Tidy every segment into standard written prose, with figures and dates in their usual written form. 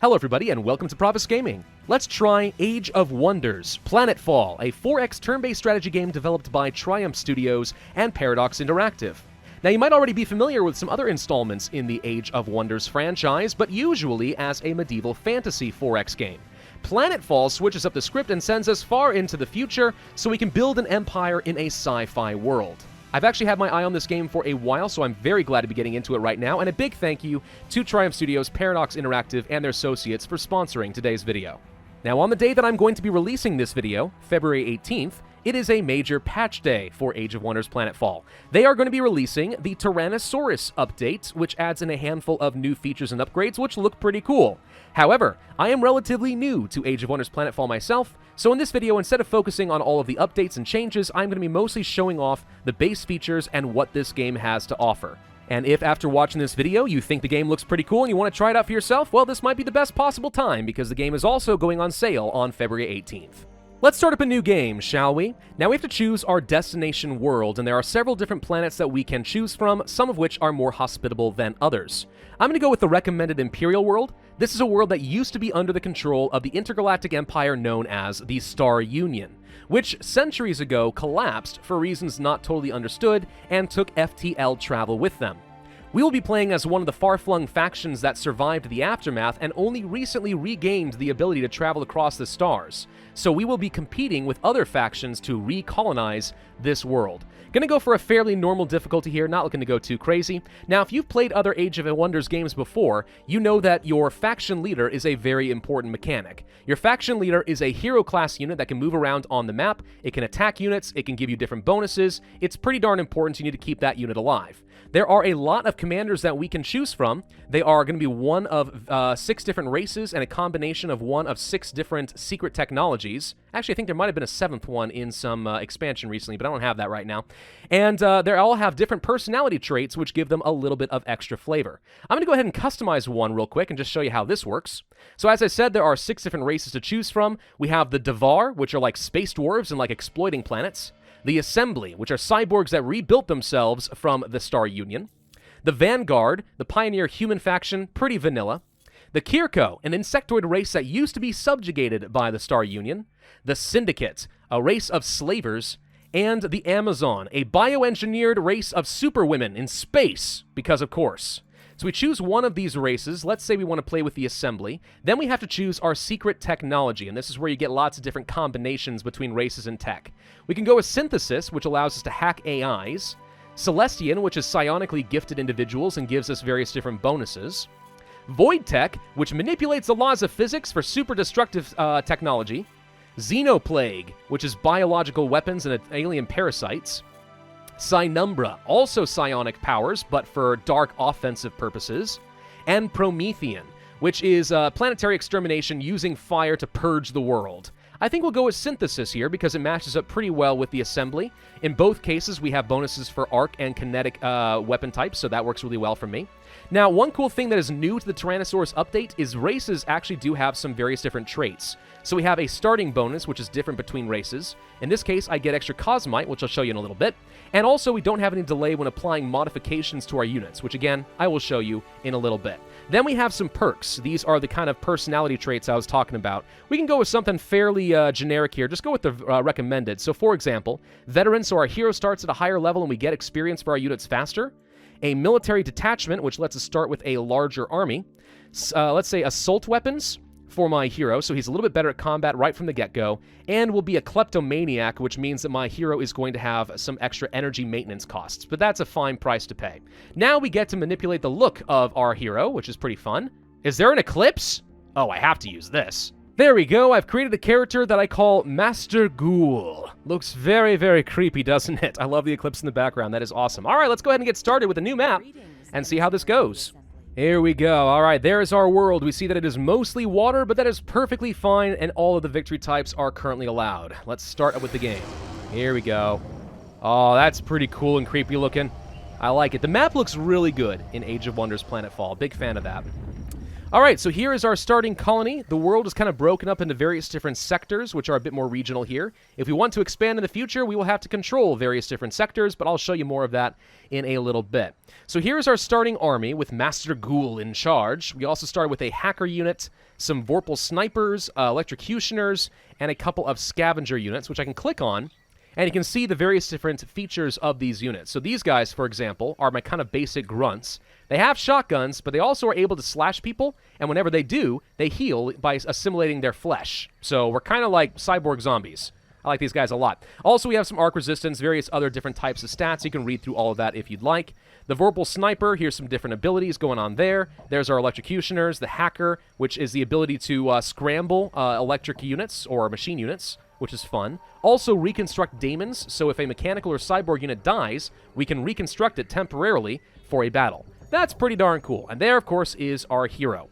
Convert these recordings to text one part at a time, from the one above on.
Hello everybody and welcome to Pravus Gaming. Let's try Age of Wonders Planetfall, a 4X turn-based strategy game developed by Triumph Studios and Paradox Interactive. Now you might already be familiar with some other installments in the Age of Wonders franchise, but usually as a medieval fantasy 4X game. Planetfall switches up the script and sends us far into the future so we can build an empire in a sci-fi world. I've actually had my eye on this game for a while, so I'm very glad to be getting into it right now, and a big thank you to Triumph Studios, Paradox Interactive, and their associates for sponsoring today's video. Now, on the day that I'm going to be releasing this video, February 18th, it is a major patch day for Age of Wonders Planetfall. They are going to be releasing the Tyrannosaurus update, which adds in a handful of new features and upgrades, which look pretty cool. However, I am relatively new to Age of Wonders Planetfall myself, so in this video, instead of focusing on all of the updates and changes, I'm going to be mostly showing off the base features and what this game has to offer. And if after watching this video you think the game looks pretty cool and you want to try it out for yourself, well, this might be the best possible time because the game is also going on sale on February 18th. Let's start up a new game, shall we? Now we have to choose our destination world, and there are several different planets that we can choose from, some of which are more hospitable than others. I'm going to go with the recommended Imperial world. This is a world that used to be under the control of the intergalactic empire known as the Star Union, which centuries ago collapsed for reasons not totally understood and took FTL travel with them. We will be playing as one of the far-flung factions that survived the aftermath and only recently regained the ability to travel across the stars. So we will be competing with other factions to recolonize this world. Gonna go for a fairly normal difficulty here, not looking to go too crazy. Now, if you've played other Age of Wonders games before, you know that your faction leader is a very important mechanic. Your faction leader is a hero class unit that can move around on the map, it can attack units, it can give you different bonuses. It's pretty darn important, so you need to keep that unit alive. There are a lot of commanders that we can choose from. They are going to be one of 6 different races and a combination of one of 6 different secret technologies. Actually, I think there might have been a 7th one in some expansion recently, but I don't have that right now. And they all have different personality traits, which give them a little bit of extra flavor. I'm going to go ahead and customize one real quick and just show you how this works. So as I said, there are 6 different races to choose from. We have the Devar, which are like space dwarves and like exploiting planets. The Assembly, which are cyborgs that rebuilt themselves from the Star Union. The Vanguard, the pioneer human faction, pretty vanilla. The Kirko, an insectoid race that used to be subjugated by the Star Union. The Syndicate, a race of slavers. And the Amazon, a bioengineered race of superwomen in space, because of course. So we choose one of these races. Let's say we want to play with the Assembly. Then we have to choose our secret technology, and this is where you get lots of different combinations between races and tech. We can go with Synthesis, which allows us to hack AIs. Celestian, which is psionically gifted individuals and gives us various different bonuses. Void Tech, which manipulates the laws of physics for super destructive technology. Xenoplague, which is biological weapons and alien parasites. Cynumbra, also psionic powers, but for dark offensive purposes. And Promethean, which is planetary extermination using fire to purge the world. I think we'll go with Synthesis here because it matches up pretty well with the Assembly. In both cases, we have bonuses for arc and kinetic weapon types, so that works really well for me. Now, one cool thing that is new to the Tyrannosaurus update is races actually do have some various different traits. So we have a starting bonus, which is different between races. In this case, I get extra Cosmite, which I'll show you in a little bit. And also, we don't have any delay when applying modifications to our units, which again, I will show you in a little bit. Then we have some perks. These are the kind of personality traits I was talking about. We can go with something fairly generic here. Just go with the recommended. So for example, Veteran, so our hero starts at a higher level and we get experience for our units faster. A military detachment, which lets us start with a larger army. Let's say assault weapons for my hero, so he's a little bit better at combat right from the get-go, and will be a kleptomaniac, which means that my hero is going to have some extra energy maintenance costs, but that's a fine price to pay. Now we get to manipulate the look of our hero, which is pretty fun. Is there an eclipse? Oh, I have to use this. There we go, I've created a character that I call Master Ghoul. Looks very, very creepy, doesn't it? I love the eclipse in the background, that is awesome. All right, let's go ahead and get started with a new map and see how this goes. Here we go. All right, there's our world. We see that it is mostly water, but that is perfectly fine, and all of the victory types are currently allowed. Let's start with the game. Here we go. Oh, that's pretty cool and creepy looking. I like it. The map looks really good in Age of Wonders Planetfall. Big fan of that. All right, so here is our starting colony. The world is kind of broken up into various different sectors, which are a bit more regional here. If we want to expand in the future, we will have to control various different sectors, but I'll show you more of that in a little bit. So here's our starting army with Master Ghoul in charge. We also started with a hacker unit, some Vorpal snipers, electrocutioners, and a couple of scavenger units, which I can click on, and you can see the various different features of these units. So these guys, for example, are my kind of basic grunts. They have shotguns, but they also are able to slash people, and whenever they do, they heal by assimilating their flesh. So we're kind of like cyborg zombies. I like these guys a lot. Also, we have some arc resistance, various other different types of stats. You can read through all of that if you'd like. The Vorpal Sniper, here's some different abilities going on there. There's our Electrocutioners, the Hacker, which is the ability to scramble electric units or machine units, which is fun. Also, reconstruct daemons, so if a mechanical or cyborg unit dies, we can reconstruct it temporarily for a battle. That's pretty darn cool. And there, of course, is our hero.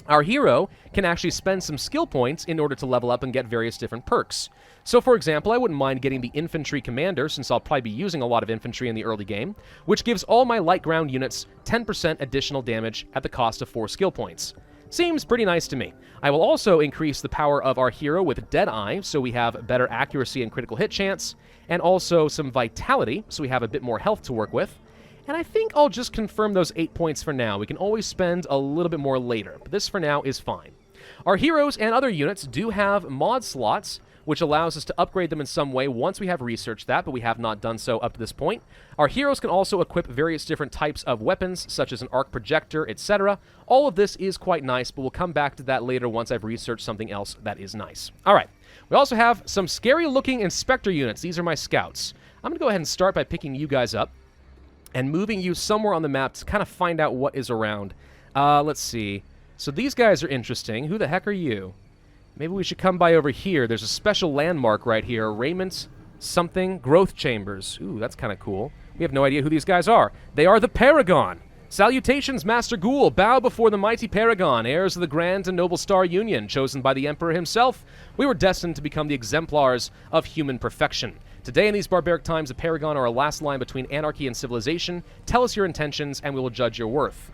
Our hero can actually spend some skill points in order to level up and get various different perks. So, for example, I wouldn't mind getting the Infantry Commander, since I'll probably be using a lot of infantry in the early game, which gives all my light ground units 10% additional damage at the cost of 4 skill points. Seems pretty nice to me. I will also increase the power of our hero with Deadeye, so we have better accuracy and critical hit chance, and also some vitality, so we have a bit more health to work with. And I think I'll just confirm those 8 points for now. We can always spend a little bit more later, but this for now is fine. Our heroes and other units do have mod slots, which allows us to upgrade them in some way once we have researched that, but we have not done so up to this point. Our heroes can also equip various different types of weapons, such as an arc projector, etc. All of this is quite nice, but we'll come back to that later once I've researched something else that is nice. All right. We also have some scary-looking Inspector units. These are my scouts. I'm going to go ahead and start by picking you guys up and moving you somewhere on the map to kind of find out what is around. Let's see. So these guys are interesting. Who the heck are you? Maybe we should come by over here. There's a special landmark right here. Raiment something growth chambers. Ooh, that's kind of cool. We have no idea who these guys are. They are the Paragon. Salutations, Master Ghoul. Bow before the mighty Paragon, heirs of the grand and noble Star Union, chosen by the Emperor himself. We were destined to become the exemplars of human perfection. Today in these barbaric times, the Paragon are a last line between anarchy and civilization. Tell us your intentions, and we will judge your worth.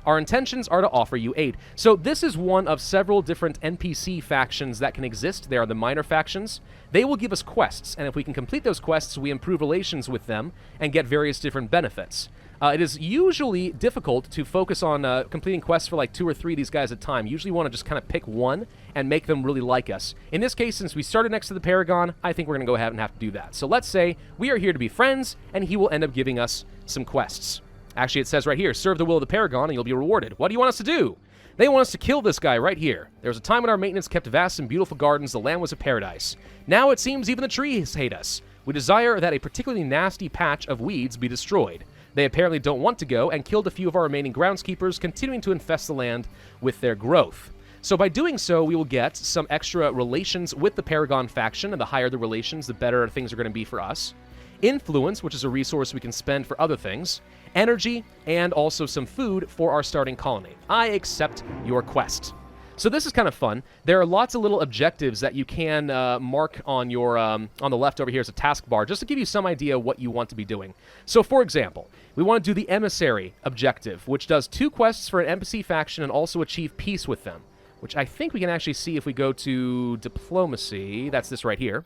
Our intentions are to offer you aid. So this is one of several different NPC factions that can exist. They are the minor factions. They will give us quests, and if we can complete those quests, we improve relations with them and get various different benefits. It is usually difficult to focus on completing quests for like 2 or 3 of these guys at a time. Usually want to just kind of pick one and make them really like us. In this case, since we started next to the Paragon, I think we're going to go ahead and have to do that. So let's say we are here to be friends, and he will end up giving us some quests. Actually, it says right here, serve the will of the Paragon and you'll be rewarded. What do you want us to do? They want us to kill this guy right here. There was a time when our maintenance kept vast and beautiful gardens. The land was a paradise. Now it seems even the trees hate us. We desire that a particularly nasty patch of weeds be destroyed. They apparently don't want to go and killed a few of our remaining groundskeepers, continuing to infest the land with their growth. So by doing so, we will get some extra relations with the Paragon faction, and the higher the relations, the better things are going to be for us. Influence, which is a resource we can spend for other things. Energy, and also some food for our starting colony. I accept your quest. So this is kind of fun. There are lots of little objectives that you can mark on your on the left over here as a taskbar, just to give you some idea what you want to be doing. So for example, we want to do the Emissary objective, which does 2 quests for an NPC faction and also achieve peace with them, which I think we can actually see if we go to Diplomacy. That's this right here.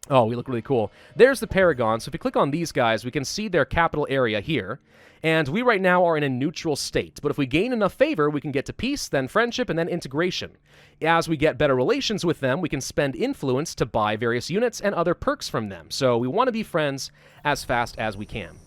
Oh, we look really cool. There's the Paragon. So if you click on these guys, we can see their capital area here. And we right now are in a neutral state. But if we gain enough favor, we can get to peace, then friendship, and then integration. As we get better relations with them, we can spend influence to buy various units and other perks from them. So we want to be friends as fast as we can.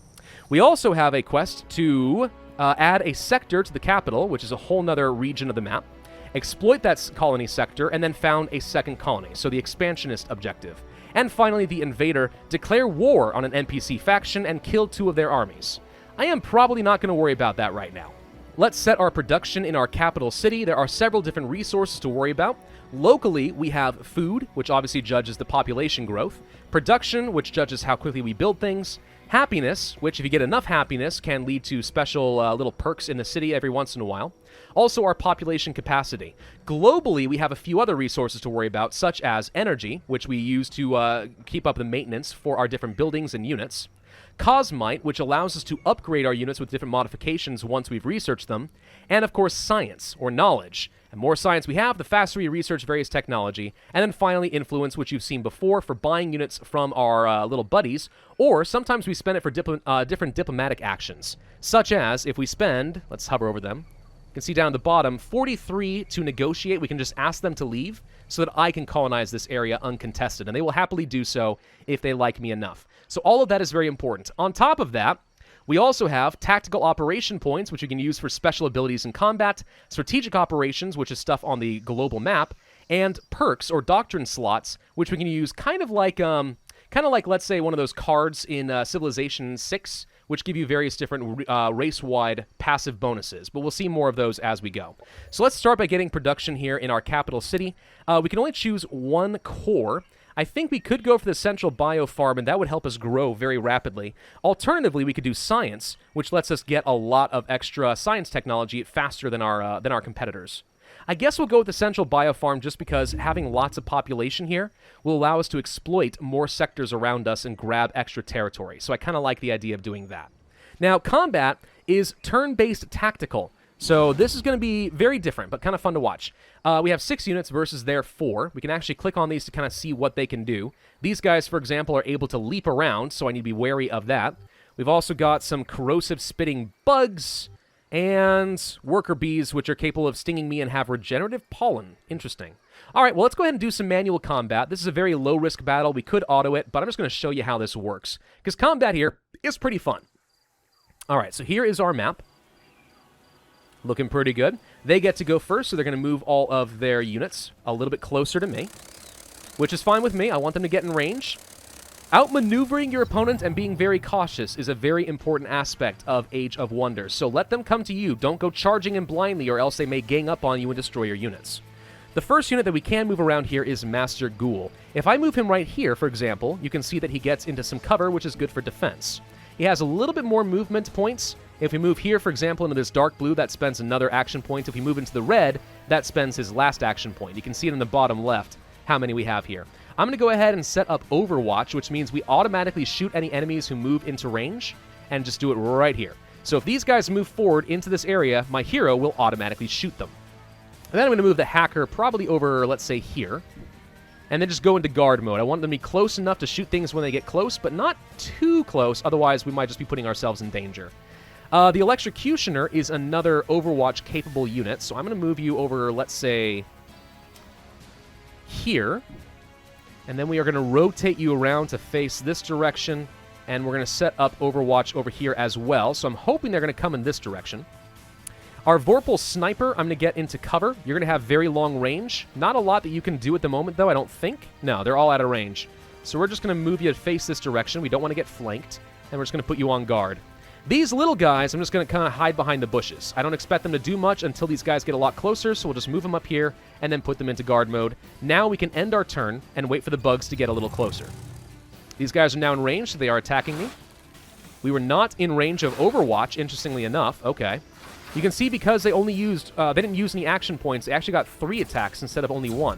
We also have a quest to add a sector to the capital, which is a whole nother region of the map. Exploit that colony sector, and then found a second colony. So the expansionist objective. And finally, the Invader, declare war on an NPC faction and kill 2 of their armies. I am probably not going to worry about that right now. Let's set our production in our capital city. There are several different resources to worry about. Locally, we have food, which obviously judges the population growth. Production, which judges how quickly we build things. Happiness, which if you get enough happiness can lead to special little perks in the city every once in a while. Also our population capacity. Globally, we have a few other resources to worry about, such as energy, which we use to keep up the maintenance for our different buildings and units. Cosmite, which allows us to upgrade our units with different modifications once we've researched them, and of course science, or knowledge. The more science we have, the faster we research various technology. And then finally, influence, which you've seen before for buying units from our little buddies, or sometimes we spend it for different diplomatic actions, such as if we spend, let's hover over them, you can see down at the bottom, 43 to negotiate. We can just ask them to leave so that I can colonize this area uncontested, and they will happily do so if they like me enough. So all of that is very important. On top of that, we also have tactical operation points, which you can use for special abilities in combat, strategic operations, which is stuff on the global map, and perks or doctrine slots, which we can use kind of like, let's say, one of those cards in Civilization 6, which give you various different race-wide passive bonuses. But we'll see more of those as we go. So let's start by getting production here in our capital city. We can only choose one core. I think we could go for the central biofarm, and that would help us grow very rapidly. Alternatively, we could do science, which lets us get a lot of extra science technology faster than our competitors. I guess we'll go with the central biofarm just because having lots of population here will allow us to exploit more sectors around us and grab extra territory. So I kind of like the idea of doing that. Now, combat is turn-based tactical. So this is going to be very different, but kind of fun to watch. We have 6 units versus their 4. We can actually click on these to kind of see what they can do. These guys, for example, are able to leap around, so I need to be wary of that. We've also got some corrosive spitting bugs and worker bees, which are capable of stinging me and have regenerative pollen. Interesting. All right, well, let's go ahead and do some manual combat. This is a very low-risk battle. We could auto it, but I'm just going to show you how this works, because combat here is pretty fun. All right, so here is our map. Looking pretty good. They get to go first, so they're going to move all of their units a little bit closer to me, which is fine with me. I want them to get in range. Outmaneuvering your opponent and being very cautious is a very important aspect of Age of Wonders, so let them come to you. Don't go charging in blindly, or else they may gang up on you and destroy your units. The first unit that we can move around here is Master Ghoul. If I move him right here, for example, you can see that he gets into some cover, which is good for defense. He has a little bit more movement points. If we move here, for example, into this dark blue, that spends another action point. If we move into the red, that spends his last action point. You can see it in the bottom left how many we have here. I'm going to go ahead and set up Overwatch, which means we automatically shoot any enemies who move into range, and just do it right here. So if these guys move forward into this area, my hero will automatically shoot them. And then I'm going to move the hacker probably over, let's say, here, and then just go into guard mode. I want them to be close enough to shoot things when they get close, but not too close, otherwise we might just be putting ourselves in danger. The Electrocutioner is another Overwatch-capable unit, so I'm going to move you over, let's say, here. And then we are going to rotate you around to face this direction, and we're going to set up Overwatch over here as well. So I'm hoping they're going to come in this direction. Our Vorpal Sniper, I'm going to get into cover. You're going to have very long range. Not a lot that you can do at the moment, though, I don't think. No, they're all out of range. So we're just going to move you to face this direction. We don't want to get flanked, and we're just going to put you on guard. These little guys, I'm just going to kind of hide behind the bushes. I don't expect them to do much until these guys get a lot closer, so we'll just move them up here and then put them into guard mode. Now we can end our turn and wait for the bugs to get a little closer. These guys are now in range, so they are attacking me. We were not in range of Overwatch, interestingly enough. Okay. You can see because they only used, they didn't use any action points, they actually got 3 attacks instead of only 1.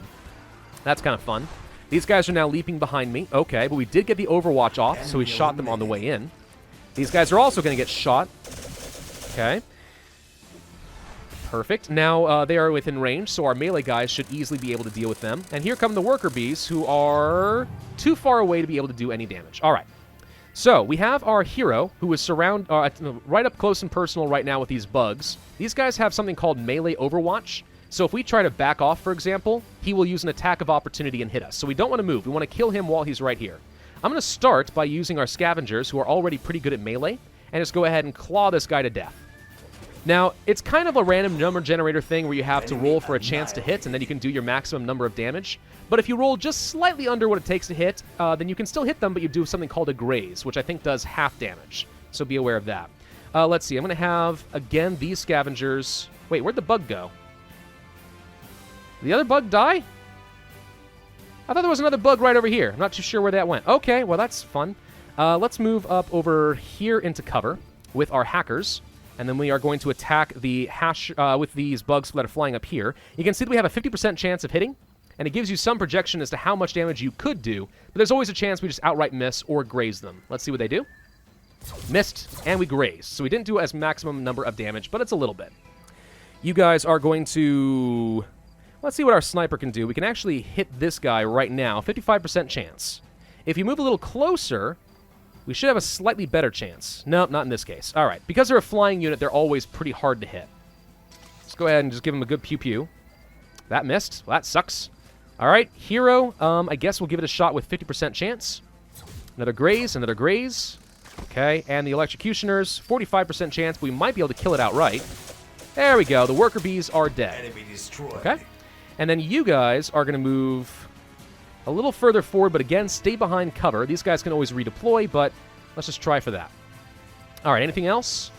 That's kind of fun. These guys are now leaping behind me. Okay, but we did get the Overwatch off, so we shot them on the way in. These guys are also going to get shot. Okay. Perfect. Now they are within range, so our melee guys should easily be able to deal with them. And here come the worker bees, who are too far away to be able to do any damage. All right. So we have our hero, who is right up close and personal right now with these bugs. These guys have something called melee Overwatch. So if we try to back off, for example, he will use an attack of opportunity and hit us. So we don't want to move. We want to kill him while he's right here. I'm going to start by using our scavengers, who are already pretty good at melee, and just go ahead and claw this guy to death. Now, it's kind of a random number generator thing where you have to roll for a chance to hit, and then you can do your maximum number of damage. But if you roll just slightly under what it takes to hit, then you can still hit them, but you do something called a graze, which I think does half damage. So be aware of that. Let's see. I'm going to have, again, these scavengers. Wait, where'd the bug go? Did the other bug die? I thought there was another bug right over here. I'm not too sure where that went. Okay, well, that's fun. Let's move up over here into cover with our hackers. And then we are going to attack the hash with these bugs that are flying up here. You can see that we have a 50% chance of hitting, and it gives you some projection as to how much damage you could do, but there's always a chance we just outright miss or graze them. Let's see what they do. Missed, and we grazed. So we didn't do as maximum number of damage, but it's a little bit. You guys are going to... Let's see what our sniper can do. We can actually hit this guy right now. 55% chance. If you move a little closer, we should have a slightly better chance. Nope, not in this case. All right. Because they're a flying unit, they're always pretty hard to hit. Let's go ahead and just give them a good pew-pew. That missed. Well, that sucks. All right. Hero, I guess we'll give it a shot with 50% chance. Another graze, another graze. Okay, and the Electrocutioners, 45% chance. We might be able to kill it outright. There we go. The worker bees are dead. Enemy destroyed. Okay. And then you guys are going to move a little further forward, but again, stay behind cover. These guys can always redeploy, but let's just try for that. All right, anything else?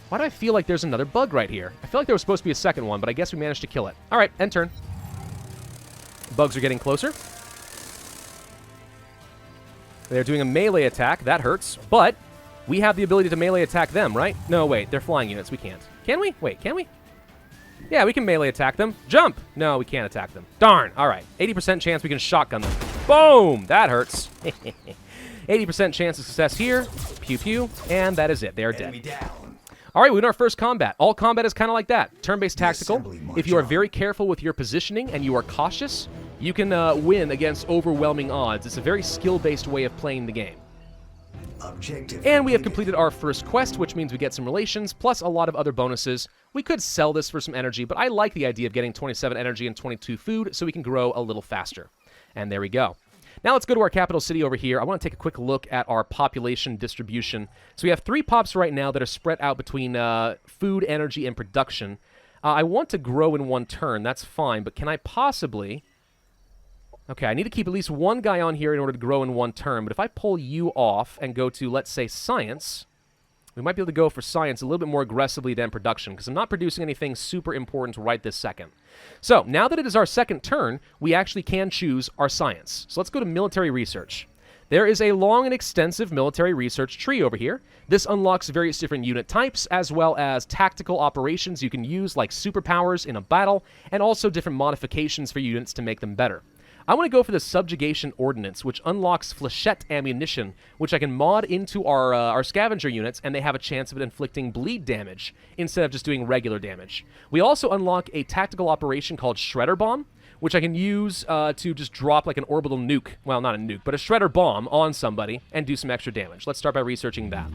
Why do I feel like there's another bug right here? I feel like there was supposed to be a second one, but I guess we managed to kill it. All right, end turn. Bugs are getting closer. They're doing a melee attack. That hurts, but we have the ability to melee attack them, right? No, wait, they're flying units. We can't. Can we? Wait, can we? Yeah, we can melee attack them. Jump! No, we can't attack them. Darn. All right. 80% chance we can shotgun them. Boom! That hurts. 80% chance of success here. Pew pew. And that is it. They are dead. All right, we win our first combat. All combat is kind of like that. Turn-based tactical. If you are very careful with your positioning and you are cautious, you can win against overwhelming odds. It's a very skill-based way of playing the game. And we have completed our first quest, which means we get some relations, plus a lot of other bonuses. We could sell this for some energy, but I like the idea of getting 27 energy and 22 food so we can grow a little faster. And there we go. Now let's go to our capital city over here. I want to take a quick look at our population distribution. So we have 3 pops right now that are spread out between food, energy, and production. I want to grow in one turn. That's fine, but can I possibly... Okay, I need to keep at least one guy on here in order to grow in one turn, but if I pull you off and go to, let's say, science, we might be able to go for science a little bit more aggressively than production, because I'm not producing anything super important right this second. So, now that it is our second turn, we actually can choose our science. So let's go to military research. There is a long and extensive military research tree over here. This unlocks various different unit types, as well as tactical operations you can use, like superpowers in a battle, and also different modifications for units to make them better. I want to go for the Subjugation Ordnance, which unlocks flechette ammunition, which I can mod into our scavenger units, and they have a chance of inflicting bleed damage instead of just doing regular damage. We also unlock a tactical operation called Shredder Bomb, which I can use to just drop like an orbital nuke, well, not a nuke, but a Shredder Bomb on somebody and do some extra damage. Let's start by researching that.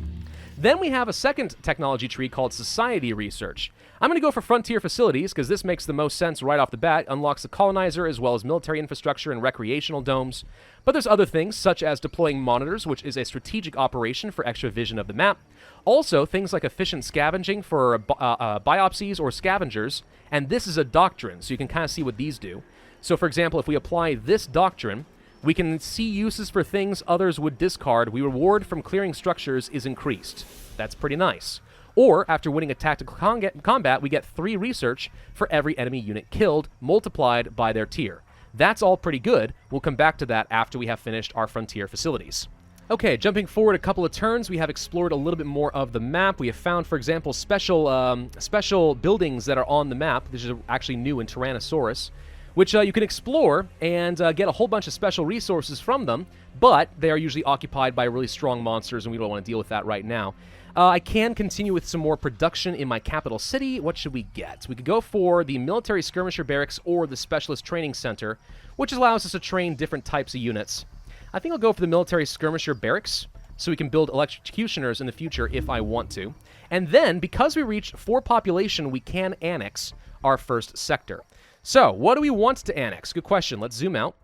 Then we have a second technology tree called Society Research. I'm going to go for Frontier Facilities because this makes the most sense right off the bat. Unlocks a colonizer as well as military infrastructure and recreational domes. But there's other things such as deploying monitors, which is a strategic operation for extra vision of the map. Also, things like efficient scavenging for biopsies or scavengers. And this is a doctrine, so you can kind of see what these do. So, for example, if we apply this doctrine, we can see uses for things others would discard. We reward from clearing structures is increased. That's pretty nice. Or, after winning a tactical combat, we get 3 research for every enemy unit killed, multiplied by their tier. That's all pretty good. We'll come back to that after we have finished our frontier facilities. Okay, jumping forward a couple of turns, we have explored a little bit more of the map. We have found, for example, special buildings that are on the map. This is actually new in Tyrannosaurus, which you can explore and get a whole bunch of special resources from them, but they are usually occupied by really strong monsters, and we don't want to deal with that right now. I can continue with some more production in my capital city. What should we get? We could go for the Military Skirmisher Barracks or the Specialist Training Center, which allows us to train different types of units. I think I'll go for the Military Skirmisher Barracks, so we can build Electrocutioners in the future if I want to. And then, because we reach 4 population, we can annex our first sector. So, what do we want to annex? Good question. Let's zoom out.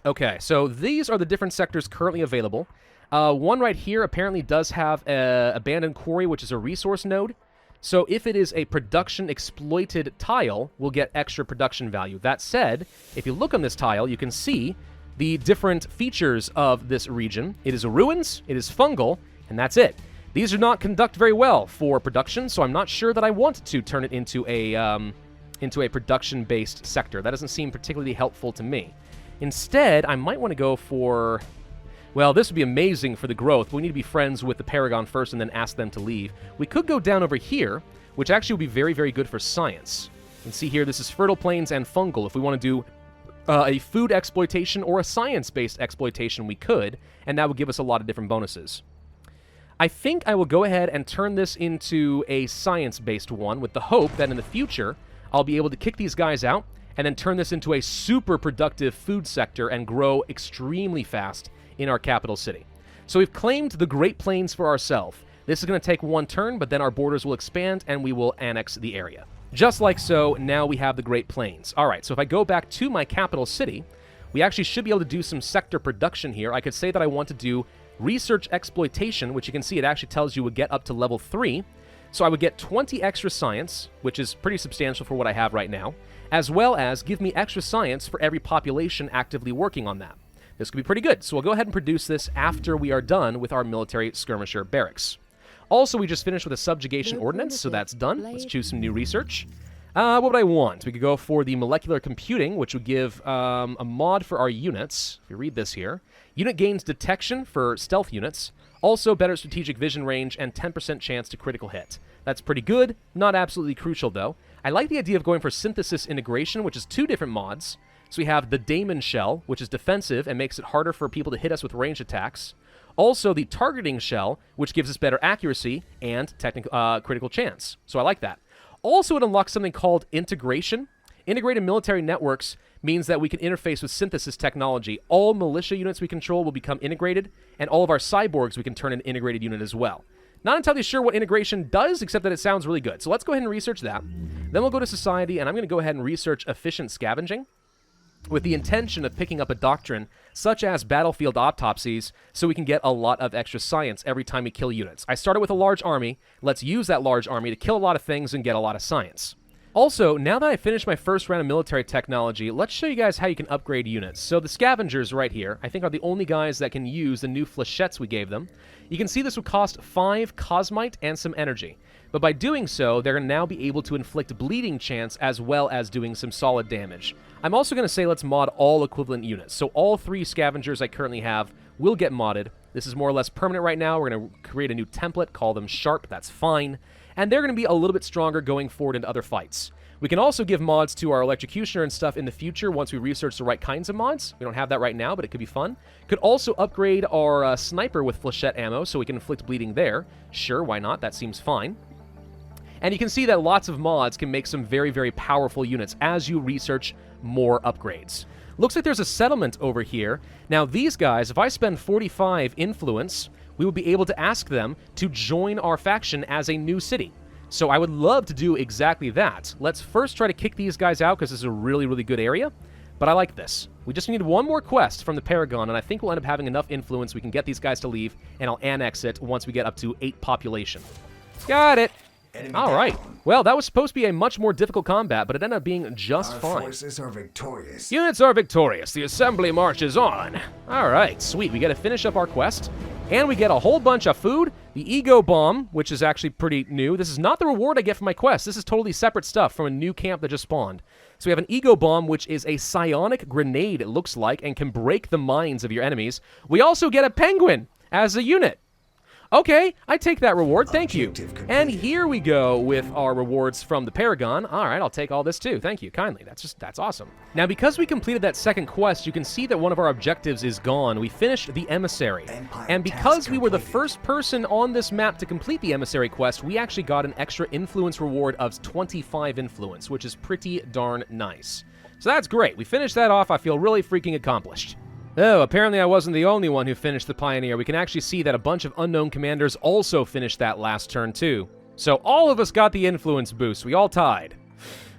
Okay, so these are the different sectors currently available. One right here apparently does have an abandoned quarry, which is a resource node. So if it is a production exploited tile, we'll get extra production value. That said, if you look on this tile, you can see the different features of this region. It is a ruins, it is fungal, and that's it. These do not conduct very well for production, so I'm not sure that I want to turn it into a production-based sector. That doesn't seem particularly helpful to me. Instead, I might want to go for... Well, this would be amazing for the growth, but we need to be friends with the Paragon first and then ask them to leave. We could go down over here, which actually would be very, very good for science. You can see here, this is fertile plains and fungal. If we want to do a food exploitation or a science-based exploitation, we could, and that would give us a lot of different bonuses. I think I will go ahead and turn this into a science-based one with the hope that in the future, I'll be able to kick these guys out and then turn this into a super productive food sector and grow extremely fast in our capital city. So we've claimed the Great Plains for ourselves. This is going to take one turn, but then our borders will expand and we will annex the area. Just like so, now we have the Great Plains. All right, so if I go back to my capital city, we actually should be able to do some sector production here. I could say that I want to do research exploitation, which you can see it actually tells you would get up to level 3. So I would get 20 extra science, which is pretty substantial for what I have right now, as well as give me extra science for every population actively working on that. This could be pretty good. So we'll go ahead and produce this after we are done with our military skirmisher barracks. Also, we just finished with a subjugation ordinance, so that's done. Let's choose some new research. What would I want? We could go for the molecular computing, which would give a mod for our units. If you read this here. Unit gains detection for stealth units. Also, better strategic vision range and 10% chance to critical hit. That's pretty good. Not absolutely crucial, though. I like the idea of going for synthesis integration, which is 2 different mods. So we have the Daemon Shell, which is defensive and makes it harder for people to hit us with ranged attacks. Also, the Targeting Shell, which gives us better accuracy and critical chance. So I like that. Also, it unlocks something called integration. Integrated military networks means that we can interface with synthesis technology. All militia units we control will become integrated, and all of our cyborgs we can turn into integrated unit as well. Not entirely sure what integration does, except that it sounds really good. So let's go ahead and research that. Then we'll go to society, and I'm going to go ahead and research efficient scavenging with the intention of picking up a doctrine such as battlefield autopsies so we can get a lot of extra science every time we kill units. I started with a large army. Let's use that large army to kill a lot of things and get a lot of science. Also, now that I finished my first round of military technology, let's show you guys how you can upgrade units. So the scavengers right here, I think are the only guys that can use the new flechettes we gave them. You can see this would cost 5 cosmite and some energy. But by doing so, they're going to now be able to inflict bleeding chance as well as doing some solid damage. I'm also going to say let's mod all equivalent units. So all 3 scavengers I currently have will get modded. This is more or less permanent right now. We're going to create a new template, call them Sharp. That's fine. And they're going to be a little bit stronger going forward into other fights. We can also give mods to our Electrocutioner and stuff in the future once we research the right kinds of mods. We don't have that right now, but it could be fun. Could also upgrade our Sniper with flechette ammo so we can inflict bleeding there. Sure, why not? That seems fine. And you can see that lots of mods can make some very, very powerful units as you research more upgrades. Looks like there's a settlement over here. Now, these guys, if I spend 45 influence, we will be able to ask them to join our faction as a new city. So I would love to do exactly that. Let's first try to kick these guys out because this is a really, really good area. But I like this. We just need one more quest from the Paragon, and I think we'll end up having enough influence we can get these guys to leave, and I'll annex it once we get up to 8 population. Got it! Alright. Well, that was supposed to be a much more difficult combat, but it ended up being just fine. Our forces are victorious. Units are victorious. The assembly marches on. Alright, sweet. We got to finish up our quest. And we get a whole bunch of food. The Ego Bomb, which is actually pretty new. This is not the reward I get for my quest. This is totally separate stuff from a new camp that just spawned. So we have an Ego Bomb, which is a psionic grenade, it looks like, and can break the minds of your enemies. We also get a penguin as a unit. Okay, I take that reward, thank you. And here we go with our rewards from the Paragon. All right, I'll take all this too, thank you, kindly. That's awesome. Now, because we completed that second quest, you can see that one of our objectives is gone. We finished the Emissary. And because we were the first person on this map to complete the Emissary quest, we actually got an extra influence reward of 25 influence, which is pretty darn nice. So that's great. We finished that off. I feel really freaking accomplished. Oh, apparently I wasn't the only one who finished the Pioneer. We can actually see that a bunch of unknown commanders also finished that last turn, too. So all of us got the influence boost. We all tied.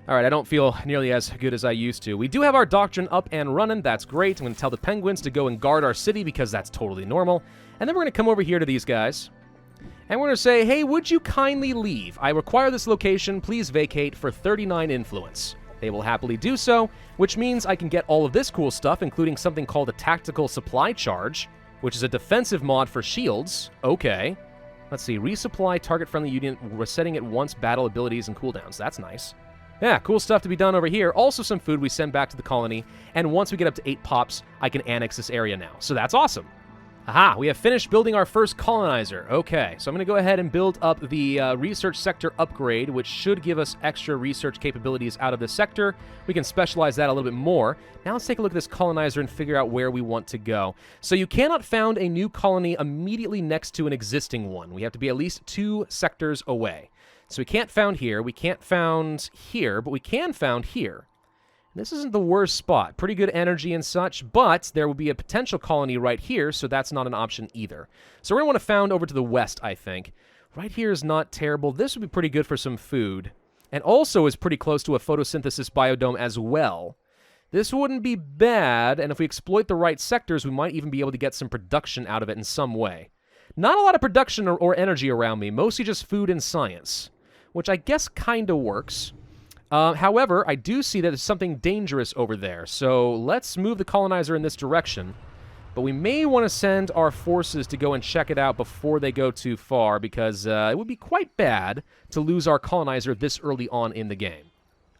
All right, I don't feel nearly as good as I used to. We do have our doctrine up and running. That's great. I'm going to tell the Penguins to go and guard our city because that's totally normal. And then we're going to come over here to these guys. And we're going to say, hey, would you kindly leave? I require this location. Please vacate for 39 influence. They will happily do so, which means I can get all of this cool stuff, including something called a Tactical Supply Charge, which is a defensive mod for shields. Okay. Let's see. Resupply target-friendly unit, resetting at once battle abilities and cooldowns. That's nice. Yeah, cool stuff to be done over here. Also some food we send back to the colony, and once we get up to 8 pops, I can annex this area now. So that's awesome. Aha, we have finished building our first colonizer. Okay, so I'm going to go ahead and build up the research sector upgrade, which should give us extra research capabilities out of this sector. We can specialize that a little bit more. Now let's take a look at this colonizer and figure out where we want to go. So you cannot found a new colony immediately next to an existing one. We have to be at least 2 sectors away. So we can't found here, we can't found here, but we can found here. This isn't the worst spot. Pretty good energy and such, but there will be a potential colony right here, so that's not an option either. So we're going to want to found over to the west, I think. Right here is not terrible. This would be pretty good for some food. And also is pretty close to a photosynthesis biodome as well. This wouldn't be bad, and if we exploit the right sectors, we might even be able to get some production out of it in some way. Not a lot of production or energy around me, mostly just food and science, which I guess kind of works. However, I do see that there's something dangerous over there, so let's move the colonizer in this direction. But we may want to send our forces to go and check it out before they go too far, because it would be quite bad to lose our colonizer this early on in the game.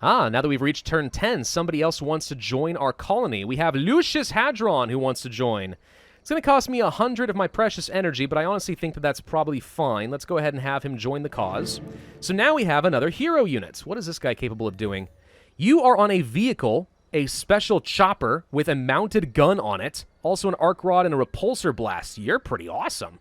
Ah, now that we've reached turn 10, somebody else wants to join our colony. We have Lucius Hadron who wants to join. It's going to cost me 100 of my precious energy, but I honestly think that that's probably fine. Let's go ahead and have him join the cause. So now we have another hero unit. What is this guy capable of doing? You are on a vehicle, a special chopper with a mounted gun on it, also an arc rod and a repulsor blast. You're pretty awesome.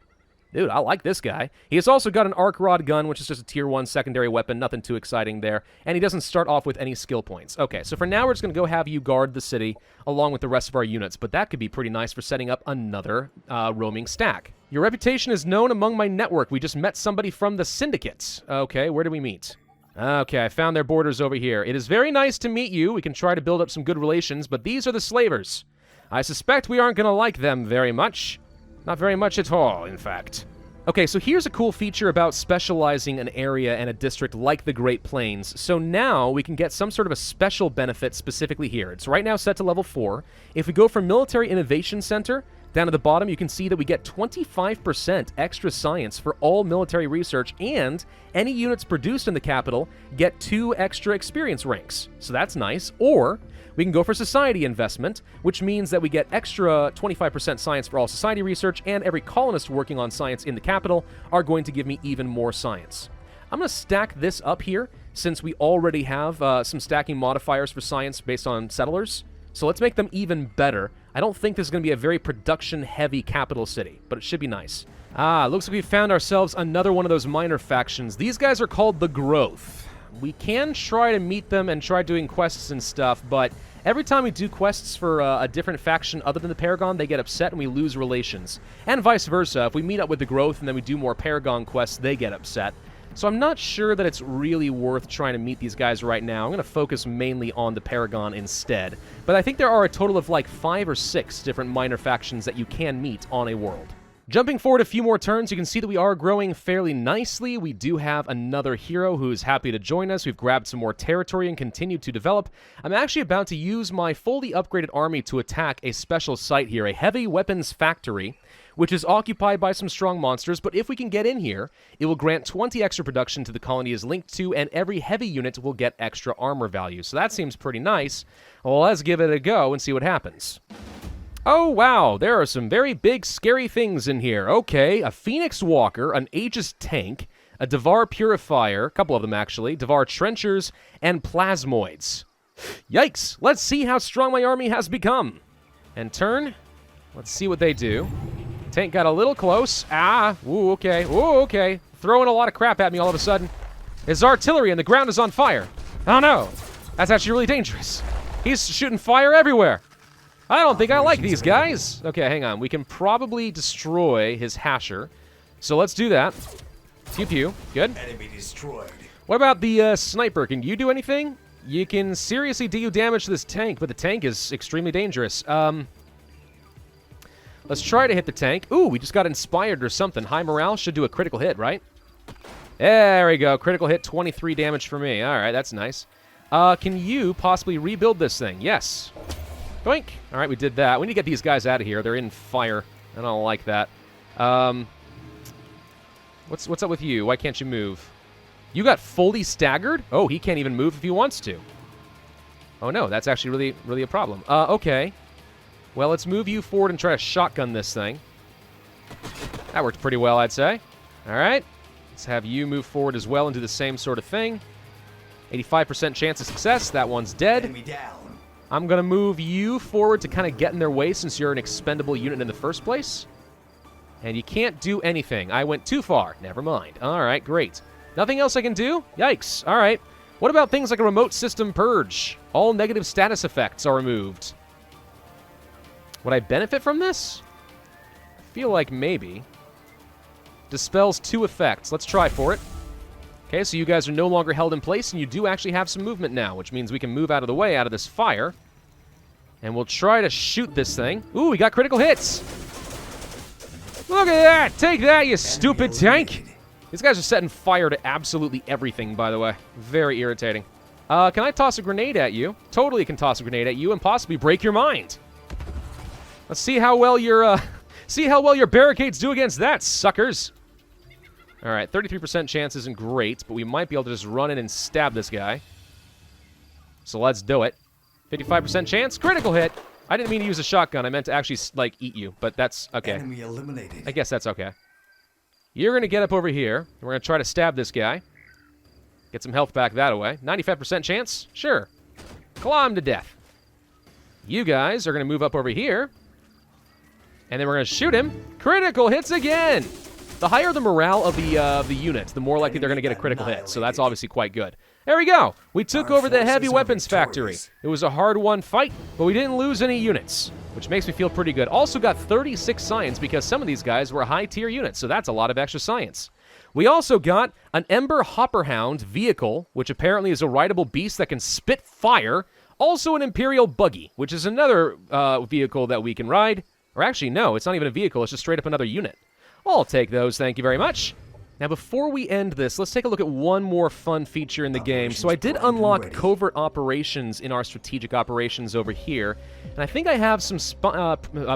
Dude, I like this guy. He has also got an arc rod gun, which is just a tier 1 secondary weapon, nothing too exciting there, and he doesn't start off with any skill points. Okay, so for now we're just going to go have you guard the city along with the rest of our units, but that could be pretty nice for setting up another roaming stack. Your reputation is known among my network. We just met somebody from the syndicates. Okay, where do we meet? Okay, I found their borders over here. It is very nice to meet you. We can try to build up some good relations, but these are the slavers. I suspect we aren't going to like them very much. Not very much at all, in fact. Okay, so here's a cool feature about specializing an area and a district like the Great Plains. So now we can get some sort of a special benefit specifically here. It's right now set to level 4. If we go for Military Innovation Center, down at the bottom you can see that we get 25% extra science for all military research, and any units produced in the capital get 2 extra experience ranks. So that's nice. Or we can go for society investment, which means that we get extra 25% science for all society research, and every colonist working on science in the capital are going to give me even more science. I'm going to stack this up here, since we already have some stacking modifiers for science based on settlers. So let's make them even better. I don't think this is going to be a very production-heavy capital city, but it should be nice. Ah, looks like we found ourselves another one of those minor factions. These guys are called the Growth. We can try to meet them and try doing quests and stuff, but every time we do quests for a different faction other than the Paragon, they get upset and we lose relations. And vice versa. If we meet up with the Growth and then we do more Paragon quests, they get upset. So I'm not sure that it's really worth trying to meet these guys right now. I'm going to focus mainly on the Paragon instead. But I think there are a total of like 5 or 6 different minor factions that you can meet on a world. Jumping forward a few more turns, you can see that we are growing fairly nicely. We do have another hero who is happy to join us. We've grabbed some more territory and continued to develop. I'm actually about to use my fully upgraded army to attack a special site here, a heavy weapons factory, which is occupied by some strong monsters, but if we can get in here, it will grant 20 extra production to the colony is linked to, and every heavy unit will get extra armor value. So that seems pretty nice. Well, let's give it a go and see what happens. Oh, wow, there are some very big, scary things in here. Okay, a Phoenix Walker, an Aegis Tank, a Devar Purifier, a couple of them actually, Devar Trenchers, and Plasmoids. Yikes! Let's see how strong my army has become. And turn. Let's see what they do. Tank got a little close. Ah, ooh, okay, ooh, okay. Throwing a lot of crap at me all of a sudden. His artillery and the ground is on fire. Oh no, that's actually really dangerous. He's shooting fire everywhere. I don't think I like these guys. Okay, hang on. We can probably destroy his Hasher. So let's do that. Pew pew. Good. Enemy destroyed. What about the sniper? Can you do anything? You can seriously do damage to this tank, but the tank is extremely dangerous. Let's try to hit the tank. Ooh, we just got inspired or something. High morale should do a critical hit, right? There we go. Critical hit, 23 damage for me. All right, that's nice. Can you possibly rebuild this thing? Yes. Doink. All right, we did that. We need to get these guys out of here. They're in fire. I don't like that. What's up with you? Why can't you move? You got fully staggered? Oh, he can't even move if he wants to. Oh, no. That's actually really a problem. Okay. Well, let's move you forward and try to shotgun this thing. That worked pretty well, I'd say. All right. Let's have you move forward as well and do the same sort of thing. 85% chance of success. That one's dead. Enemy down. I'm going to move you forward to kind of get in their way since you're an expendable unit in the first place. And you can't do anything. I went too far. Never mind. All right, great. Nothing else I can do? Yikes. All right. What about things like a remote system purge? All negative status effects are removed. Would I benefit from this? I feel like maybe. Dispels 2 effects. Let's try for it. Okay, so you guys are no longer held in place, and you do actually have some movement now, which means we can move out of the way out of this fire. And we'll try to shoot this thing. Ooh, we got critical hits. Look at that! Take that, you stupid tank! These guys are setting fire to absolutely everything, by the way. Very irritating. Can I toss a grenade at you? Totally can toss a grenade at you and possibly break your mind. Let's see how well your barricades do against that, suckers. All right, 33% chance isn't great, but we might be able to just run in and stab this guy. So let's do it. 55% chance, critical hit. I didn't mean to use a shotgun. I meant to actually, like, eat you, but that's okay. Enemy eliminated. I guess that's okay. You're going to get up over here, and we're going to try to stab this guy. Get some health back that way. 95% chance? Sure. Claw him to death. You guys are going to move up over here, and then we're going to shoot him. Critical hits again! The higher the morale of the units, the more likely they're going to get a critical hit, so that's obviously quite good. There we go! We took over the heavy weapons factory. It was a hard-won fight, but we didn't lose any units, which makes me feel pretty good. Also got 36 science because some of these guys were high-tier units, so that's a lot of extra science. We also got an Ember Hopperhound vehicle, which apparently is a rideable beast that can spit fire. Also an Imperial Buggy, which is another vehicle that we can ride. Or actually, no, it's not even a vehicle, it's just straight up another unit. I'll take those, thank you very much. Now, before we end this, let's take a look at one more fun feature in the game. So I did unlock covert operations in our strategic operations over here. And I think I have some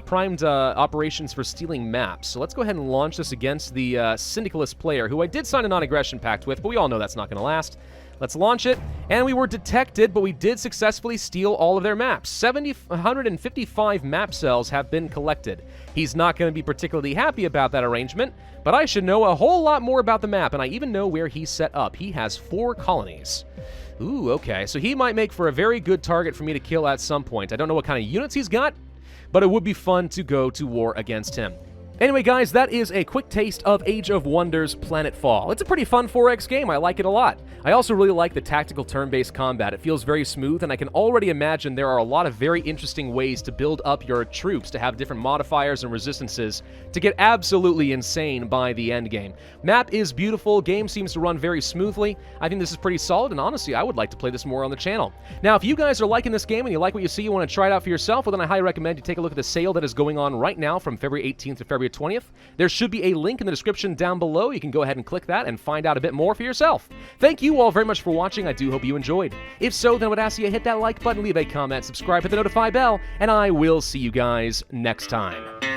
primed operations for stealing maps. So let's go ahead and launch this against the Syndicalist player, who I did sign a non-aggression pact with, but we all know that's not going to last. Let's launch it, and we were detected, but we did successfully steal all of their maps. 155 map cells have been collected. He's not going to be particularly happy about that arrangement, but I should know a whole lot more about the map, and I even know where he's set up. He has 4 colonies. Ooh, okay, so he might make for a very good target for me to kill at some point. I don't know what kind of units he's got, but it would be fun to go to war against him. Anyway, guys, that is a quick taste of Age of Wonders Planetfall. It's a pretty fun 4X game. I like it a lot. I also really like the tactical turn-based combat. It feels very smooth, and I can already imagine there are a lot of very interesting ways to build up your troops to have different modifiers and resistances to get absolutely insane by the end game. Map is beautiful. Game seems to run very smoothly. I think this is pretty solid, and honestly, I would like to play this more on the channel. Now, if you guys are liking this game and you like what you see, you want to try it out for yourself, well, then I highly recommend you take a look at the sale that is going on right now from February 18th to February 20th. There should be a link in the description down below. You can go ahead and click that and find out a bit more for yourself. Thank you all very much for watching. I do hope you enjoyed. If so, then I would ask you to hit that like button, leave a comment, subscribe, hit the notify bell, and I will see you guys next time.